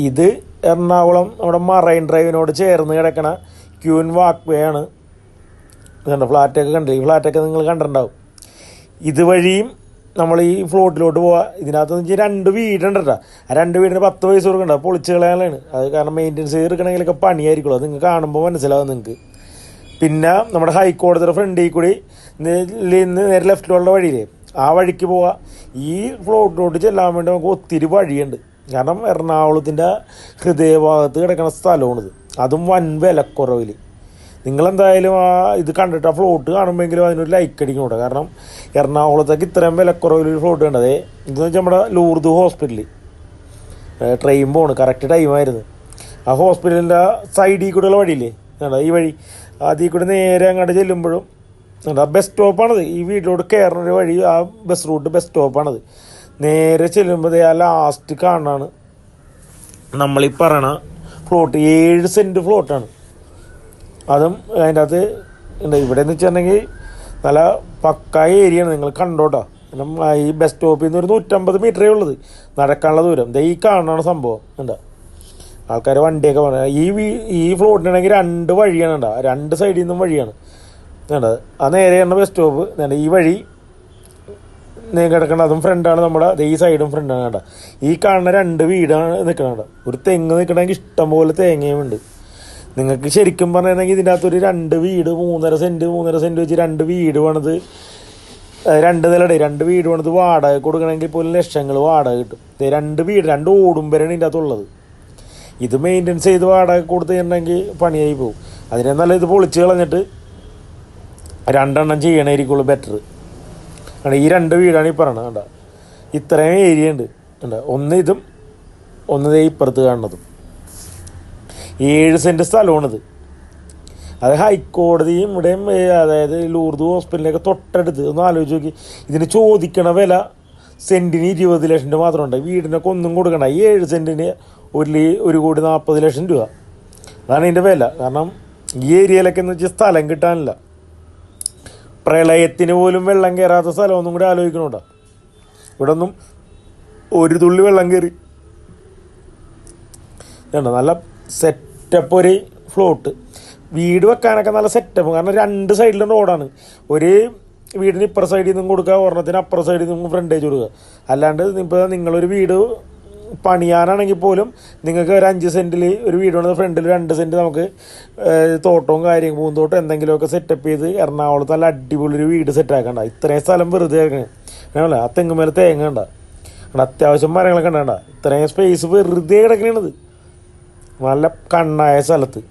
ഇത് എറണാകുളം നമ്മുടെ മറൈൻ ഡ്രൈവിനോട് ചേർന്ന് കിടക്കണ ക്യൂൻ വാക്ക് വേ ആണ്. ഇതുണ്ട് ഫ്ലാറ്റൊക്കെ കണ്ടില്ല, ഈ ഫ്ലാറ്റൊക്കെ നിങ്ങൾ കണ്ടിട്ടുണ്ടാവും. ഇതുവഴിയും നമ്മൾ ഈ ഫ്ലോട്ടിലോട്ട് പോവാം. ഇതിനകത്ത് വെച്ചാൽ 2 വീടുണ്ട് കേട്ടോ. ആ 2 വീടിന് 10 പൈസ കൊടുക്കണ്ട, പൊളിച്ച് കളയാനാണ് അത്. കാരണം മെയിൻ്റെനൻസ് ചെയ്തെടുക്കണമെങ്കിലൊക്കെ പണിയായിരിക്കുള്ളൂ. അത് നിങ്ങൾക്ക് കാണുമ്പോൾ മനസ്സിലാവും നിങ്ങൾക്ക്. പിന്നെ നമ്മുടെ ഹൈക്കോടതിയുടെ ഫ്രണ്ടിൽ കൂടി നേരെ ലെഫ്റ്റിലുള്ള വഴിയില്ലേ, ആ വഴിക്ക് പോവാം. ഈ ഫ്ലോട്ടിലോട്ട് ചെല്ലാൻ വേണ്ടി നമുക്ക് ഒത്തിരി വഴിയുണ്ട്. കാരണം എറണാകുളത്തിൻ്റെ ഹൃദയഭാഗത്ത് കിടക്കുന്ന സ്ഥലമാണിത്, അതും വൻ വിലക്കുറവിൽ. നിങ്ങളെന്തായാലും ഇത് കണ്ടിട്ട് ആ ഫ്ലോട്ട് കാണുമ്പോഴെങ്കിലും അതിനൊരു ലൈക്ക് അടിക്കണം കേട്ടോ. കാരണം എറണാകുളത്തേക്ക് ഇത്രയും വിലക്കുറവിലൊരു ഫ്ലോട്ട് കണ്ടതേ. ഇതെന്ന് വെച്ചാൽ നമ്മുടെ ലൂർദ് ഹോസ്പിറ്റലിൽ ട്രെയിൻ പോണ് കറക്റ്റ് ടൈമായിരുന്നു. ആ ഹോസ്പിറ്റലിൻ്റെ സൈഡിൽ കൂടെയുള്ള വഴിയില്ലേ, ഈ വഴി അതിൽ കൂടെ നേരെ അങ്ങോട്ട് ചെല്ലുമ്പോഴും ബസ് സ്റ്റോപ്പാണത്. ഈ വീട്ടിലോട്ട് കയറുന്നൊരു വഴി, ആ ബസ് റൂട്ട് ബസ് സ്റ്റോപ്പാണത്. നേരെ ചെല്ലുമ്പോൾ ആ ലാസ്റ്റ് കാണാണ് നമ്മളീ പറയണ ഫ്ലോട്ട്. 7 സെൻറ്റ് ഫ്ലോട്ടാണ്. അതും അതിൻ്റെ അകത്ത് ഉണ്ട്. ഇവിടെ എന്ന് വെച്ചിട്ടുണ്ടെങ്കിൽ നല്ല പക്കായ ഏരിയയാണ്, നിങ്ങൾ കണ്ടോട്ടോ. കാരണം ഈ ബസ് സ്റ്റോപ്പിൽ നിന്ന് ഒരു 150 മീറ്ററേ ഉള്ളത് നടക്കാനുള്ള ദൂരം. ഈ കാണാണ് സംഭവം. എന്താ ആൾക്കാർ വണ്ടിയൊക്കെ പറഞ്ഞ ഈ ഫ്ലോട്ടിനാണെങ്കിൽ 2 വഴിയാണ് ഉണ്ടാ, 2 സൈഡിൽ നിന്നും വഴിയാണ് വേണ്ടത്. ആ നേരെയാണ് ബസ് സ്റ്റോപ്പ്. ഈ വഴി കിടക്കണം, അതും ഫ്രണ്ടാണ് നമ്മുടെ. ഈ സൈഡും ഫ്രണ്ടാണ് കേട്ടോ. ഈ കാണുന്ന 2 വീടാണ് നിൽക്കണ. ഒരു തെങ്ങ് നിൽക്കണമെങ്കിൽ ഇഷ്ടംപോലെ തേങ്ങയും ഉണ്ട്. നിങ്ങൾക്ക് ശരിക്കും പറഞ്ഞിട്ടുണ്ടെങ്കിൽ ഇതിൻ്റെ അകത്തൊരു 2 വീട് 3.5 സെൻറ്റ് വെച്ച് 2 വീട് പണിത് 2 നിലയുടെ 2 വീട് പണിത് വാടക കൊടുക്കണമെങ്കിൽ പോലും ലക്ഷങ്ങൾ വാടക കിട്ടും. 2 വീട് 2 ഓടുമ്പരാണ് ഇതിൻ്റെ അകത്തുള്ളത്. ഇത് മെയിൻ്റെനൻസ് ചെയ്ത് വാടക കൊടുത്ത് കഴിഞ്ഞിട്ടുണ്ടെങ്കിൽ പണിയായി പോകും. അതിനെ നല്ല ഇത് പൊളിച്ച് കളഞ്ഞിട്ട് 2 എണ്ണം ചെയ്യണമായിരിക്കുള്ളൂ ബെറ്റർ. ആണ് ഈ 2 വീടാണ് ഈ പറയണത് കണ്ട. ഇത്രയും ഏരിയ ഉണ്ട് കണ്ട. ഒന്ന് ഇതും ഒന്ന് ഇപ്പുറത്ത് കാണുന്നതും. 7 സെൻറ്റ് സ്ഥലമാണിത്. അത് ഹൈക്കോടതിയും ഇവിടെയും അതായത് ലൂർദ് ഹോസ്പിറ്റലിലേക്ക് തൊട്ടടുത്ത്. ഒന്ന് ആലോചിച്ച് നോക്കി. ഇതിന് ചോദിക്കണ വില സെൻറ്റിന് 20 ലക്ഷം രൂപ മാത്രമുണ്ട്. വീടിനൊക്കെ ഒന്നും കൊടുക്കണ്ട. ഈ 7 സെൻറ്റിന് 1,40,00,000 രൂപ. അതാണ് ഇതിൻ്റെ വില. കാരണം ഈ ഏരിയയിലൊക്കെ എന്ന് വെച്ചാൽ സ്ഥലം കിട്ടാനില്ല. പ്രളയത്തിന് പോലും വെള്ളം കയറാത്ത സ്ഥലമൊന്നും കൂടി ആലോചിക്കണോട്ടോ. ഇവിടെ ഒന്നും ഒരു തുള്ളി വെള്ളം കയറി നല്ല സെറ്റപ്പ് ഒരു ഫ്ലോട്ട്. വീട് വെക്കാനൊക്കെ നല്ല സെറ്റപ്പ്. കാരണം 2 സൈഡിലും റോഡാണ്. ഒരു വീടിന് ഇപ്പുറ സൈഡിൽ നിന്നും കൊടുക്കുക, ഒരെണ്ണത്തിന് അപ്പുറ സൈഡിൽ നിന്നും ഫ്രണ്ടേജ് കൊടുക്കുക. അല്ലാണ്ട് ഇപ്പോൾ നിങ്ങളൊരു വീട് പണിയാനാണെങ്കിൽ പോലും നിങ്ങൾക്ക് ഒരു 5 സെൻറ്റിൽ ഒരു വീട് വന്നത് ഫ്രണ്ടിൽ 2 സെൻറ്റ് നമുക്ക് തോട്ടവും കാര്യം പൂന്തോട്ടം എന്തെങ്കിലുമൊക്കെ സെറ്റപ്പ് ചെയ്ത് എറണാകുളത്ത് നല്ല അടിപൊളി ഒരു വീട് സെറ്റാക്കണ്ട. ഇത്രയും സ്ഥലം വെറുതെ ഇറങ്ങണം. അങ്ങനെയല്ല, ആ തെങ്ങുമേലെ തേങ്ങ കണ്ട, അത്യാവശ്യം മരങ്ങളൊക്കെ ഉണ്ടാകണ്ട. ഇത്രയും സ്പേസ് വെറുതെ കിടക്കണത് നല്ല കണ്ണായ സ്ഥലത്ത്.